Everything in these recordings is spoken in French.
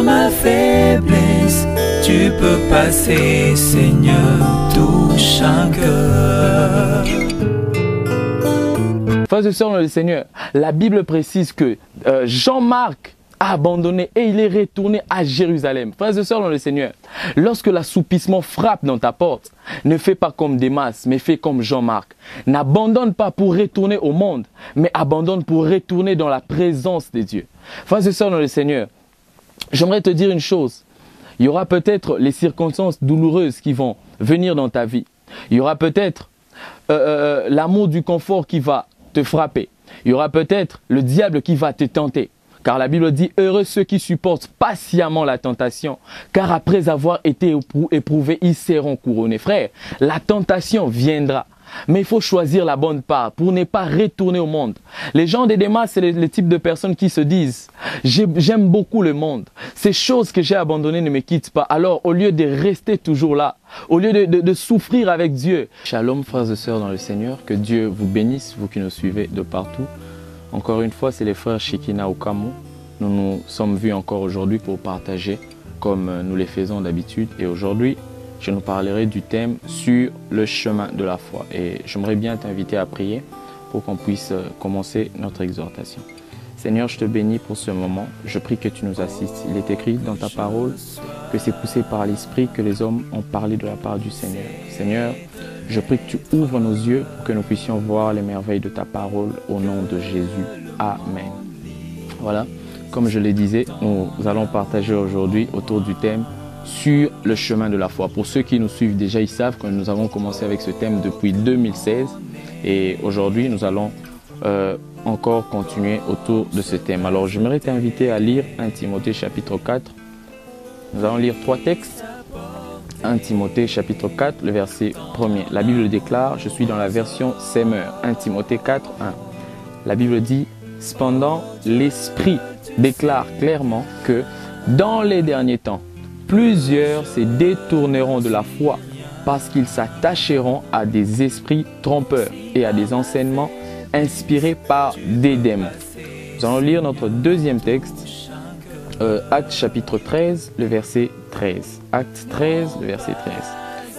dans ma faiblesse, tu peux passer, Seigneur, touche un cœur. Frères et sœurs dans le Seigneur, la Bible précise que Jean-Marc a abandonné et il est retourné à Jérusalem. Frères et sœurs dans le Seigneur, lorsque l'assoupissement frappe dans ta porte, ne fais pas comme Démas, mais fais comme Jean-Marc. N'abandonne pas pour retourner au monde, mais abandonne pour retourner dans la présence de Dieu. Frères et sœurs dans le Seigneur, j'aimerais te dire une chose. Il y aura peut-être les circonstances douloureuses qui vont venir dans ta vie. Il y aura peut-être l'amour du confort qui va te frapper. Il y aura peut-être le diable qui va te tenter. Car la Bible dit, heureux ceux qui supportent patiemment la tentation, car après avoir été éprouvés, ils seront couronnés. Frère, la tentation viendra. Mais il faut choisir la bonne part pour ne pas retourner au monde. Les gens de Démas, c'est le type de personnes qui se disent « J'aime beaucoup le monde. Ces choses que j'ai abandonnées ne me quittent pas. » Alors, au lieu de rester toujours là, au lieu de souffrir avec Dieu. Shalom, frères et sœurs dans le Seigneur. Que Dieu vous bénisse, vous qui nous suivez de partout. Encore une fois, c'est les frères Shekina Okamu. Nous nous sommes vus encore aujourd'hui pour partager comme nous les faisons d'habitude. Et aujourd'hui, je nous parlerai du thème sur le chemin de la foi. Et j'aimerais bien t'inviter à prier pour qu'on puisse commencer notre exhortation. Seigneur, je te bénis pour ce moment. Je prie que tu nous assistes. Il est écrit dans ta parole que c'est poussé par l'Esprit que les hommes ont parlé de la part du Seigneur. Seigneur, je prie que tu ouvres nos yeux pour que nous puissions voir les merveilles de ta parole au nom de Jésus. Amen. Voilà, comme je le disais, nous allons partager aujourd'hui autour du thème sur le chemin de la foi. Pour ceux qui nous suivent déjà, ils savent que nous avons commencé avec ce thème depuis 2016 et aujourd'hui nous allons encore continuer autour de ce thème. Alors j'aimerais t'inviter à lire 1 Timothée chapitre 4. Nous allons lire 3 textes. 1 Timothée chapitre 4, le verset 1er. La Bible déclare, je suis dans la version Semeur. 1 Timothée 4, 1. La Bible dit, cependant l'Esprit déclare clairement que dans les derniers temps, plusieurs se détourneront de la foi parce qu'ils s'attacheront à des esprits trompeurs et à des enseignements inspirés par des démons. Nous allons lire notre deuxième texte, Actes chapitre 13, le verset 13. Actes 13, le verset 13.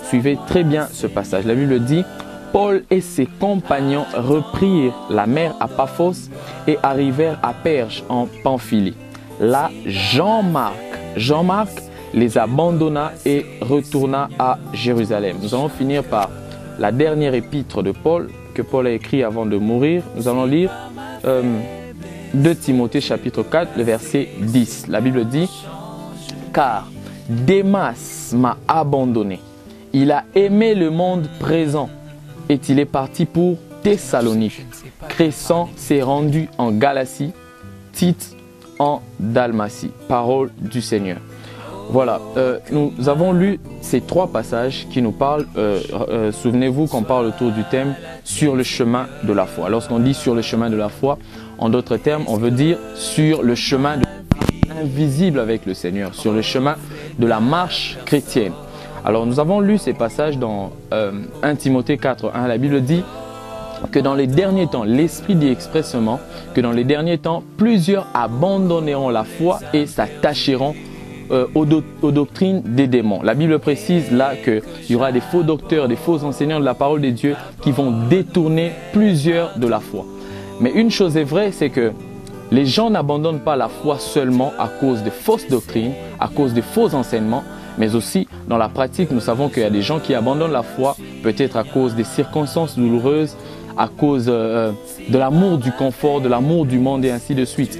Suivez très bien ce passage. La Bible dit, Paul et ses compagnons reprirent la mer à Paphos et arrivèrent à Perge en Pamphylie. Là, Jean-Marc les abandonna et retourna à Jérusalem. Nous allons finir par la dernière épître de Paul, que Paul a écrit avant de mourir. Nous allons lire 2 Timothée chapitre 4, le verset 10. La Bible dit, car Démas m'a abandonné. Il a aimé le monde présent et il est parti pour Thessalonique. Crescens s'est rendu en Galatie, Tite en Dalmatie. Parole du Seigneur. Voilà, nous avons lu ces 3 passages qui nous parlent, souvenez-vous qu'on parle autour du thème sur le chemin de la foi. Lorsqu'on dit sur le chemin de la foi, en d'autres termes, on veut dire sur le chemin invisible avec le Seigneur, sur le chemin de la marche chrétienne. Alors nous avons lu ces passages dans 1 Timothée 4, 1. La Bible dit que dans les derniers temps, l'Esprit dit expressément que dans les derniers temps, plusieurs abandonneront la foi et s'attacheront aux doctrines des démons. La Bible précise là qu'il y aura des faux docteurs, des faux enseignants de la parole de Dieu qui vont détourner plusieurs de la foi. Mais une chose est vraie, c'est que les gens n'abandonnent pas la foi seulement à cause de fausses doctrines, à cause de faux enseignements, mais aussi dans la pratique, nous savons qu'il y a des gens qui abandonnent la foi, peut-être à cause des circonstances douloureuses, à cause de l'amour du confort, de l'amour du monde et ainsi de suite.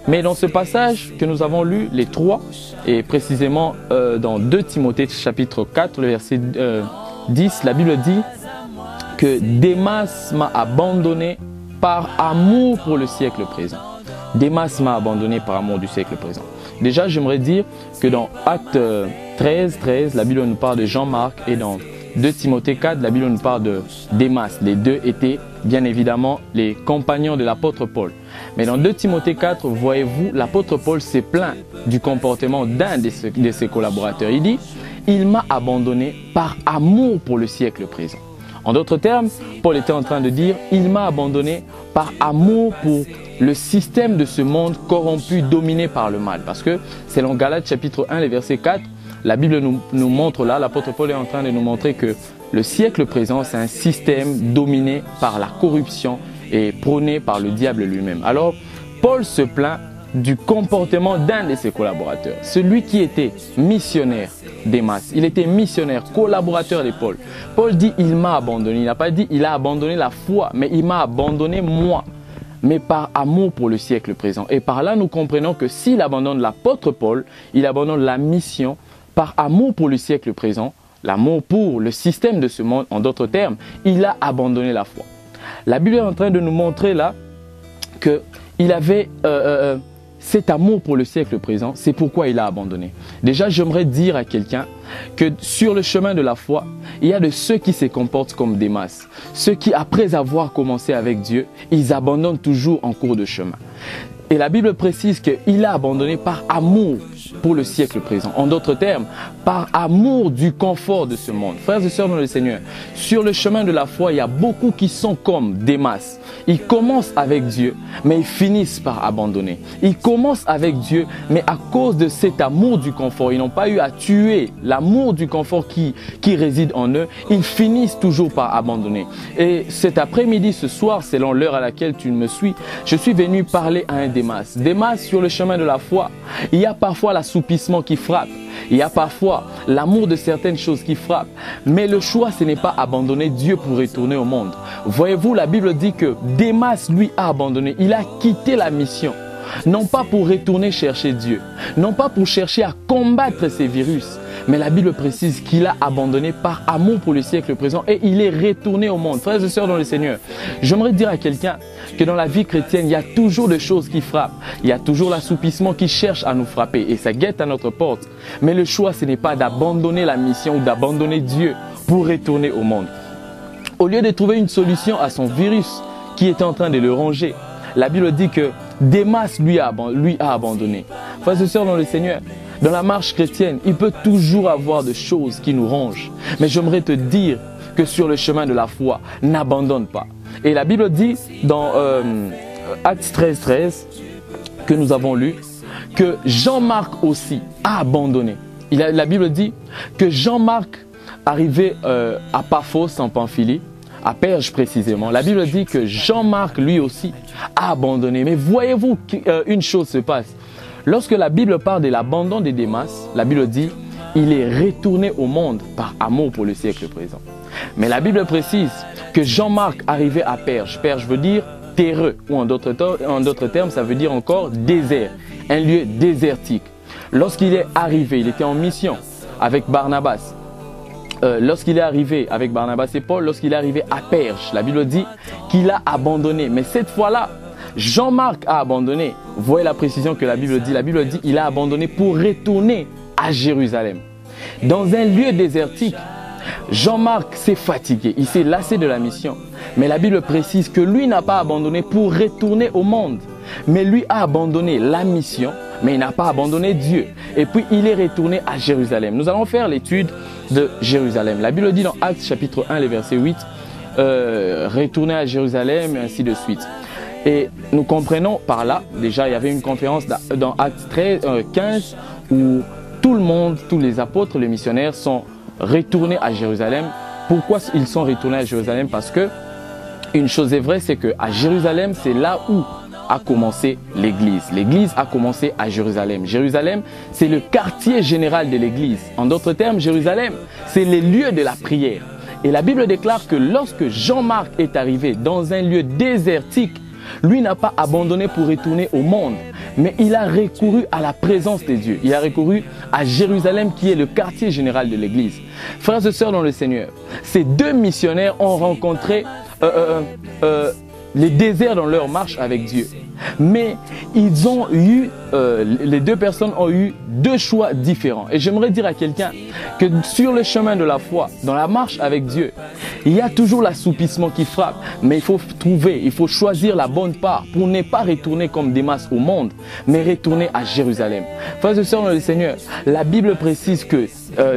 Mais dans ce passage que nous avons lu, les 3, et précisément dans 2 Timothée chapitre 4, le verset 10, la Bible dit que Démas m'a abandonné par amour pour le siècle présent. Démas m'a abandonné par amour du siècle présent. Déjà, j'aimerais dire que dans Actes 13, la Bible nous parle de Jean-Marc et dans 2 Timothée 4, la Bible nous parle de Démas. Les deux étaient bien évidemment les compagnons de l'apôtre Paul. Mais dans 2 Timothée 4, voyez-vous, l'apôtre Paul s'est plaint du comportement d'un de ses collaborateurs. Il dit, il m'a abandonné par amour pour le siècle présent. En d'autres termes, Paul était en train de dire, il m'a abandonné par amour pour le système de ce monde corrompu, dominé par le mal. Parce que, selon Galates chapitre 1, les versets 4, la Bible nous montre là, l'apôtre Paul est en train de nous montrer que le siècle présent, c'est un système dominé par la corruption et prôné par le diable lui-même. Alors, Paul se plaint du comportement d'un de ses collaborateurs, celui qui était missionnaire Démas. Il était missionnaire, collaborateur de Paul. Paul dit, il m'a abandonné. Il n'a pas dit, il a abandonné la foi, mais il m'a abandonné moi, mais par amour pour le siècle présent. Et par là, nous comprenons que s'il abandonne l'apôtre Paul, il abandonne la mission par amour pour le siècle présent, l'amour pour le système de ce monde. En d'autres termes, il a abandonné la foi. La Bible est en train de nous montrer là qu'il avait cet amour pour le siècle présent. C'est pourquoi il a abandonné. Déjà, j'aimerais dire à quelqu'un que sur le chemin de la foi, il y a de ceux qui se comportent comme des masses. Ceux qui, après avoir commencé avec Dieu, ils abandonnent toujours en cours de chemin. Et la Bible précise qu'il a abandonné par amour pour le siècle présent. En d'autres termes, par amour du confort de ce monde. Frères et sœurs dans le Seigneur, sur le chemin de la foi, il y a beaucoup qui sont comme des masses. Ils commencent avec Dieu, mais ils finissent par abandonner. Ils commencent avec Dieu, mais à cause de cet amour du confort, ils n'ont pas eu à tuer l'amour du confort qui réside en eux. Ils finissent toujours par abandonner. Et cet après-midi, ce soir, selon l'heure à laquelle tu me suis, je suis venu parler à un Démas. Démas, sur le chemin de la foi, il y a parfois l'assoupissement qui frappe. Il y a parfois l'amour de certaines choses qui frappent. Mais le choix, ce n'est pas abandonner Dieu pour retourner au monde. Voyez-vous, la Bible dit que Démas, lui, a abandonné. Il a quitté la mission. Non pas pour retourner chercher Dieu. Non pas pour chercher à combattre ces virus. Mais la Bible précise qu'il a abandonné par amour pour le siècle présent et il est retourné au monde. Frères et sœurs dans le Seigneur, j'aimerais dire à quelqu'un que dans la vie chrétienne, il y a toujours des choses qui frappent. Il y a toujours l'assoupissement qui cherche à nous frapper et ça guette à notre porte. Mais le choix, ce n'est pas d'abandonner la mission ou d'abandonner Dieu pour retourner au monde. Au lieu de trouver une solution à son virus qui est en train de le ronger, la Bible dit que Démas lui a abandonné. Frères et sœurs dans le Seigneur, dans la marche chrétienne, il peut toujours avoir des choses qui nous rongent. Mais j'aimerais te dire que sur le chemin de la foi, n'abandonne pas. Et la Bible dit dans Actes 13 que nous avons lu, que Jean-Marc aussi a abandonné. La Bible dit que Jean-Marc arrivé à Paphos en Pamphylie, à Perge précisément, la Bible dit que Jean-Marc lui aussi a abandonné. Mais voyez-vous qu'une chose se passe. Lorsque la Bible parle de l'abandon de Démas, la Bible dit il est retourné au monde par amour pour le siècle présent. Mais la Bible précise que Jean-Marc arrivait à Perge. Perge veut dire terreux, ou en d'autres termes, ça veut dire encore désert, un lieu désertique. Lorsqu'il est arrivé, il était en mission avec Barnabas. Lorsqu'il est arrivé avec Barnabas et Paul, lorsqu'il est arrivé à Perge, la Bible dit qu'il a abandonné. Mais cette fois-là, Jean-Marc a abandonné. Vous voyez la précision que la Bible dit. La Bible dit qu'il a abandonné pour retourner à Jérusalem. Dans un lieu désertique, Jean-Marc s'est fatigué, il s'est lassé de la mission. Mais la Bible précise que lui n'a pas abandonné pour retourner au monde. Mais lui a abandonné la mission, mais il n'a pas abandonné Dieu. Et puis il est retourné à Jérusalem. Nous allons faire l'étude de Jérusalem. La Bible dit dans Actes chapitre 1, les versets 8, retourner à Jérusalem et ainsi de suite. Et nous comprenons par là, déjà il y avait une conférence dans Actes 15 où tout le monde, tous les apôtres, les missionnaires sont retournés à Jérusalem. Pourquoi ils sont retournés à Jérusalem? Parce que une chose est vraie, c'est qu'à Jérusalem, c'est là où a commencé l'Église. L'Église a commencé à Jérusalem. Jérusalem, c'est le quartier général de l'Église. En d'autres termes, Jérusalem, c'est les lieux de la prière. Et la Bible déclare que lorsque Jean-Marc est arrivé dans un lieu désertique, lui n'a pas abandonné pour retourner au monde, mais il a recouru à la présence de Dieu. Il a recouru à Jérusalem qui est le quartier général de l'Église. Frères et sœurs dans le Seigneur, ces deux missionnaires ont rencontré les déserts dans leur marche avec Dieu. Mais ils ont eu, les deux personnes ont eu deux choix différents. Et j'aimerais dire à quelqu'un que sur le chemin de la foi, dans la marche avec Dieu, il y a toujours l'assoupissement qui frappe. Mais il faut trouver, il faut choisir la bonne part pour ne pas retourner comme Démas au monde, mais retourner à Jérusalem. Frères et sœurs dans le Seigneur, la Bible précise que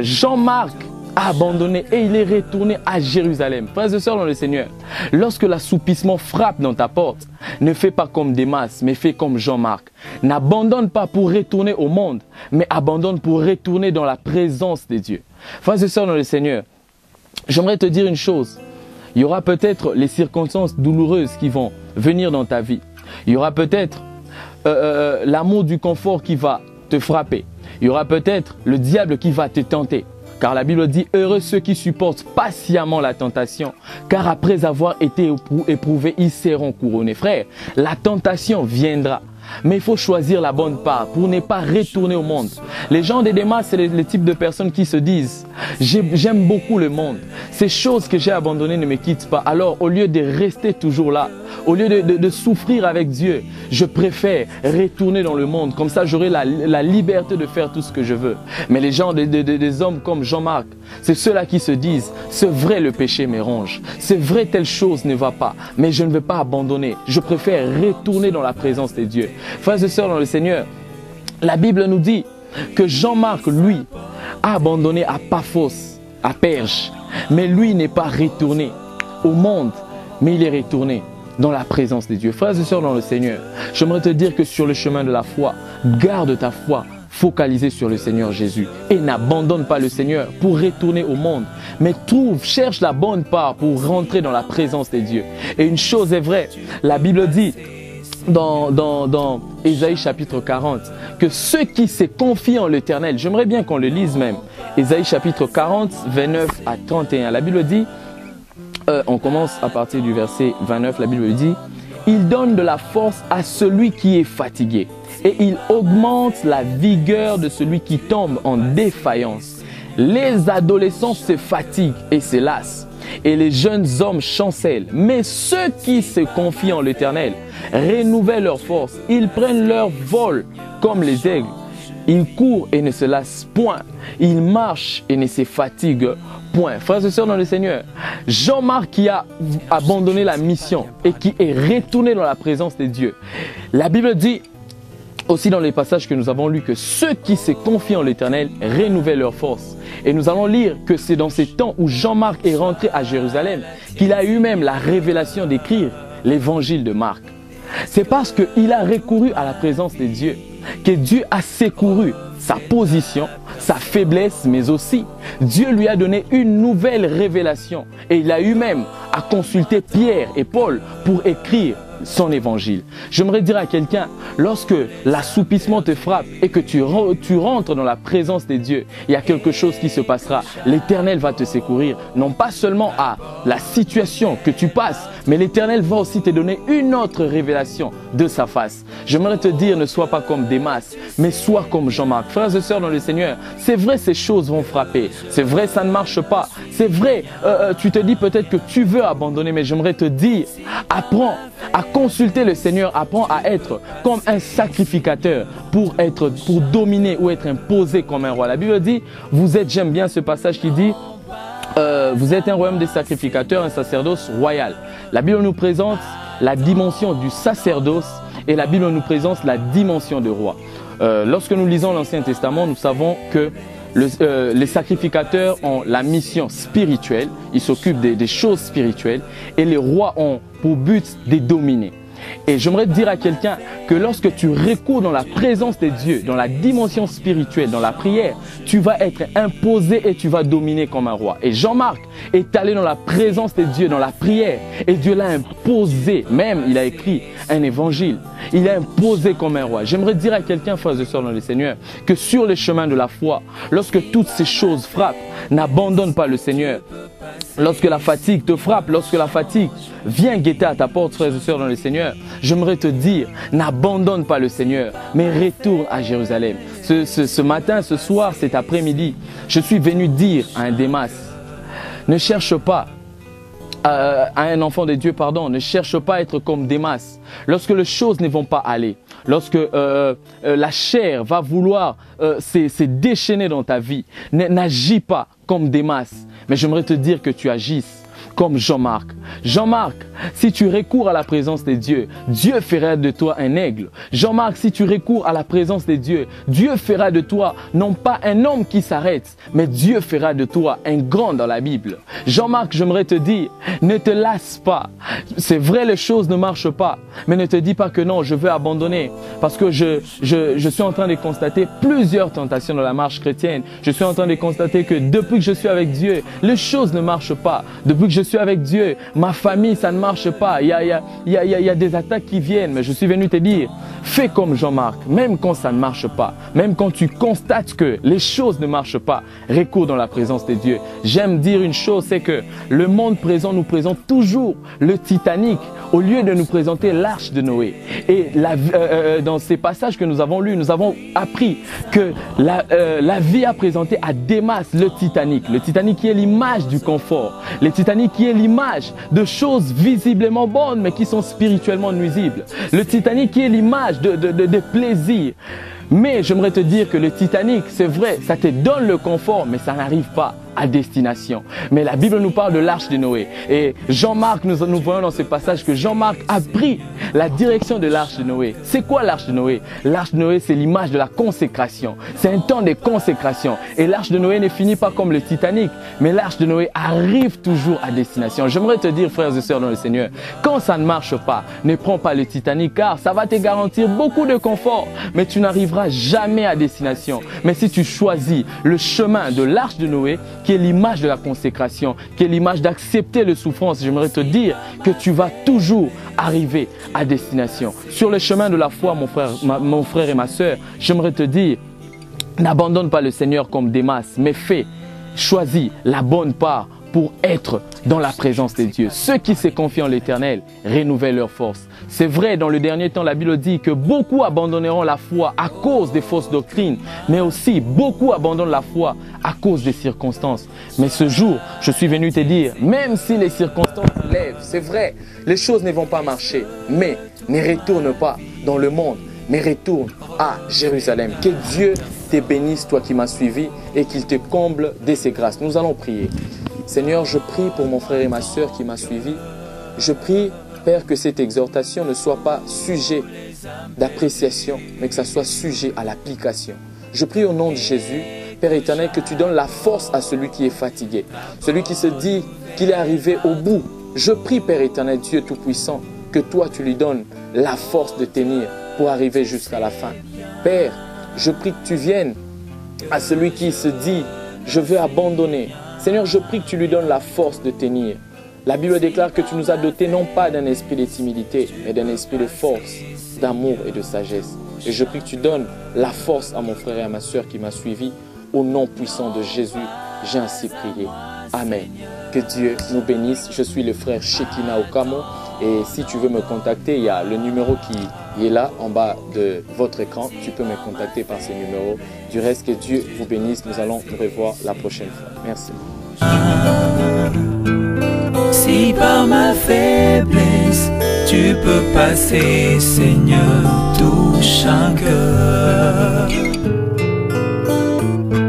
Jean-Marc a abandonné et il est retourné à Jérusalem. Frères et sœurs dans le Seigneur, lorsque l'assoupissement frappe dans ta porte, ne fais pas comme Démas, mais fais comme Jean-Marc. N'abandonne pas pour retourner au monde, mais abandonne pour retourner dans la présence de Dieu. Frères et sœurs dans le Seigneur, j'aimerais te dire une chose. Il y aura peut-être les circonstances douloureuses qui vont venir dans ta vie. Il y aura peut-être l'amour du confort qui va te frapper. Il y aura peut-être le diable qui va te tenter. Car la Bible dit, heureux ceux qui supportent patiemment la tentation, car après avoir été éprouvés, ils seront couronnés. Frère, la tentation viendra. Mais il faut choisir la bonne part pour ne pas retourner au monde. Les gens de Démas, c'est le type de personnes qui se disent « J'aime beaucoup le monde. Ces choses que j'ai abandonnées ne me quittent pas. Alors, au lieu de rester toujours là, au lieu de souffrir avec Dieu, je préfère retourner dans le monde. Comme ça, j'aurai la liberté de faire tout ce que je veux. » Mais les gens, des hommes comme Jean-Marc, c'est ceux-là qui se disent « C'est vrai, le péché me ronge. C'est vrai, telle chose ne va pas. Mais je ne vais pas abandonner. Je préfère retourner dans la présence de Dieu. » Frères et sœurs dans le Seigneur, la Bible nous dit que Jean-Marc, lui, a abandonné à Paphos, à Perge. Mais lui n'est pas retourné au monde, mais il est retourné dans la présence de Dieu. Frères et sœurs dans le Seigneur, j'aimerais te dire que sur le chemin de la foi, garde ta foi focalisée sur le Seigneur Jésus et n'abandonne pas le Seigneur pour retourner au monde, mais cherche la bonne part pour rentrer dans la présence de Dieu. Et une chose est vraie, la Bible dit dans Ésaïe chapitre 40, que ceux qui se confient en l'Éternel, j'aimerais bien qu'on le lise même, Ésaïe chapitre 40, 29 à 31, la Bible dit, on commence à partir du verset 29, la Bible dit, « Il donne de la force à celui qui est fatigué, et il augmente la vigueur de celui qui tombe en défaillance. Les adolescents se fatiguent et se lassent, et les jeunes hommes chancellent. Mais ceux qui se confient en l'Éternel renouvellent leur force. Ils prennent leur vol comme les aigles. Ils courent et ne se lassent point. Ils marchent et ne se fatiguent point. » Frères et sœurs dans le Seigneur, Jean-Marc qui a abandonné la mission et qui est retourné dans la présence de Dieu. La Bible dit aussi dans les passages que nous avons lus que ceux qui se confient en l'Éternel renouvellent leur force. Et nous allons lire que c'est dans ces temps où Jean-Marc est rentré à Jérusalem qu'il a eu même la révélation d'écrire l'évangile de Marc. C'est parce qu'il a recouru à la présence de Dieu que Dieu a secouru sa position, sa faiblesse, mais aussi Dieu lui a donné une nouvelle révélation. Et il a eu même à consulter Pierre et Paul pour écrire son évangile. J'aimerais dire à quelqu'un, lorsque l'assoupissement te frappe et que tu rentres dans la présence de Dieu, il y a quelque chose qui se passera. L'Éternel va te secourir, non pas seulement à la situation que tu passes, mais l'Éternel va aussi te donner une autre révélation de sa face. J'aimerais te dire, ne sois pas comme Démas, mais sois comme Jean-Marc. Frères et sœurs dans le Seigneur, c'est vrai, ces choses vont frapper. C'est vrai, ça ne marche pas. C'est vrai, tu te dis peut-être que tu veux abandonner, mais j'aimerais te dire, apprends à consulter le Seigneur, apprends à être comme un sacrificateur pour dominer ou être imposé comme un roi. La Bible dit, j'aime bien ce passage qui dit, vous êtes un royaume des sacrificateurs, un sacerdoce royal. La Bible nous présente la dimension du sacerdoce et la Bible nous présente la dimension de roi. Lorsque nous lisons l'Ancien Testament, nous savons que les sacrificateurs ont la mission spirituelle, ils s'occupent des choses spirituelles et les rois ont pour but de dominer. Et j'aimerais dire à quelqu'un que lorsque tu recours dans la présence de Dieu, dans la dimension spirituelle, dans la prière, tu vas être imposé et tu vas dominer comme un roi. Et Jean-Marc est allé dans la présence de Dieu, dans la prière, et Dieu l'a imposé. Même, il a écrit un évangile. Il a imposé comme un roi. J'aimerais dire à quelqu'un, frères et sœurs dans le Seigneur, que sur le chemin de la foi, lorsque toutes ces choses frappent, n'abandonne pas le Seigneur. Lorsque la fatigue te frappe, lorsque la fatigue vient guetter à ta porte, frères et sœurs dans le Seigneur, j'aimerais te dire, n'abandonne pas le Seigneur, mais retourne à Jérusalem. Ce matin, ce soir, cet après-midi, je suis venu dire à un Démas, ne cherche pas, à un enfant de Dieu, pardon, ne cherche pas à être comme Démas. Lorsque les choses ne vont pas aller, lorsque la chair va vouloir se déchaîner dans ta vie, n'agis pas comme Démas. Mais j'aimerais te dire que tu agisses comme Jean-Marc. Jean-Marc, si tu recours à la présence de Dieu, Dieu fera de toi un aigle. Jean-Marc, si tu recours à la présence de Dieu, Dieu fera de toi non pas un homme qui s'arrête, mais Dieu fera de toi un grand dans la Bible. Jean-Marc, j'aimerais te dire, ne te lasse pas. C'est vrai, les choses ne marchent pas, mais ne te dis pas que non, je veux abandonner. Parce que je suis en train de constater plusieurs tentations dans la marche chrétienne. Je suis en train de constater que depuis que je suis avec Dieu, les choses ne marchent pas. Depuis que je suis avec Dieu, ma famille, ça ne marche pas. Il y a des attaques qui viennent, mais je suis venu te dire, fais comme Jean-Marc, même quand ça ne marche pas, même quand tu constates que les choses ne marchent pas, recours dans la présence de Dieu. J'aime dire une chose, c'est que le monde présent nous présente toujours le Titanic au lieu de nous présenter l'arche de Noé. Et dans ces passages que nous avons lus, nous avons appris que la vie a présenté à Démas le Titanic. Le Titanic qui est l'image du confort. Le Titanic qui est l'image de choses visiblement bonnes mais qui sont spirituellement nuisibles. Le Titanic qui est l'image de plaisir. Mais j'aimerais te dire que le Titanic, c'est vrai, ça te donne le confort, mais ça n'arrive pas à destination. Mais la Bible nous parle de l'arche de Noé. Et Jean-Marc, nous voyons dans ce passage que Jean-Marc a pris la direction de l'arche de Noé. C'est quoi l'arche de Noé? L'arche de Noé, c'est l'image de la consécration. C'est un temps de consécration. Et l'arche de Noé ne finit pas comme le Titanic, mais l'arche de Noé arrive toujours à destination. J'aimerais te dire, frères et sœurs dans le Seigneur, quand ça ne marche pas, ne prends pas le Titanic, car ça va te garantir beaucoup de confort, mais tu n'arriveras jamais à destination. Mais si tu choisis le chemin de l'arche de Noé, qui est l'image de la consécration, qui est l'image d'accepter les souffrances, j'aimerais te dire que tu vas toujours arriver à destination. Sur le chemin de la foi, mon frère et ma sœur, j'aimerais te dire, n'abandonne pas le Seigneur comme Démas, mais choisis la bonne part pour être dans la présence de Dieu. Ceux qui se confient en l'Éternel renouvellent leur force. C'est vrai, dans le dernier temps, la Bible dit que beaucoup abandonneront la foi à cause des fausses doctrines, mais aussi beaucoup abandonnent la foi à cause des circonstances. Mais ce jour, je suis venu te dire, même si les circonstances se lèvent, c'est vrai, les choses ne vont pas marcher, mais ne retourne pas dans le monde, mais retourne à Jérusalem. Que Dieu te bénisse, toi qui m'as suivi, et qu'il te comble de ses grâces. Nous allons prier. Seigneur, je prie pour mon frère et ma sœur qui m'a suivi. Je prie, Père, que cette exhortation ne soit pas sujet d'appréciation, mais que ça soit sujet à l'application. Je prie au nom de Jésus, Père éternel, que tu donnes la force à celui qui est fatigué, celui qui se dit qu'il est arrivé au bout. Je prie, Père éternel, Dieu Tout-Puissant, que toi, tu lui donnes la force de tenir pour arriver jusqu'à la fin. Père, je prie que tu viennes à celui qui se dit, je veux abandonner. Seigneur, je prie que tu lui donnes la force de tenir. La Bible déclare que tu nous as dotés non pas d'un esprit de timidité, mais d'un esprit de force, d'amour et de sagesse. Et je prie que tu donnes la force à mon frère et à ma soeur qui m'a suivi. Au nom puissant de Jésus, j'ai ainsi prié. Amen. Que Dieu nous bénisse. Je suis le frère Shekinah Okamo. Et si tu veux me contacter, il y a le numéro qui est là en bas de votre écran. Tu peux me contacter par ce numéro. Du reste, que Dieu vous bénisse. Nous allons nous revoir la prochaine fois. Merci. Si par ma faiblesse tu peux passer, Seigneur, touche un cœur.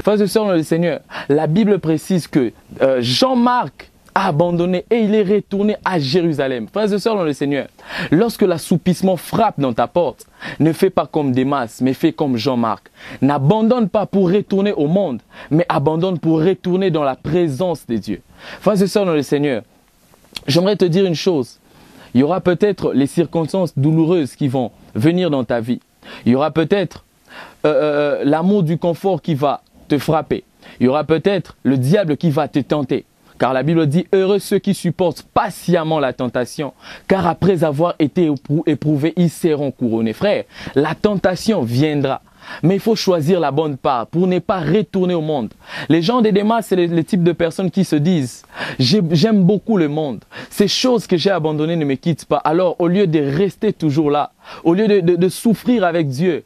Frères et sœurs dans le Seigneur, la Bible précise que Jean-Marc a abandonné et il est retourné à Jérusalem. Frères et sœurs dans le Seigneur, lorsque l'assoupissement frappe dans ta porte, ne fais pas comme Démas, mais fais comme Jean-Marc. N'abandonne pas pour retourner au monde, mais abandonne pour retourner dans la présence de Dieu. Frères et sœurs dans le Seigneur, j'aimerais te dire une chose. Il y aura peut-être les circonstances douloureuses qui vont venir dans ta vie. Il y aura peut-être l'amour du confort qui va te frapper. Il y aura peut-être le diable qui va te tenter. Car la Bible dit, heureux ceux qui supportent patiemment la tentation, car après avoir été éprouvés, ils seront couronnés. Frère, la tentation viendra. Mais il faut choisir la bonne part pour ne pas retourner au monde. Les gens de Démas, c'est le type de personnes qui se disent « J'aime beaucoup le monde. Ces choses que j'ai abandonnées ne me quittent pas. » Alors, au lieu de rester toujours là, au lieu de souffrir avec Dieu,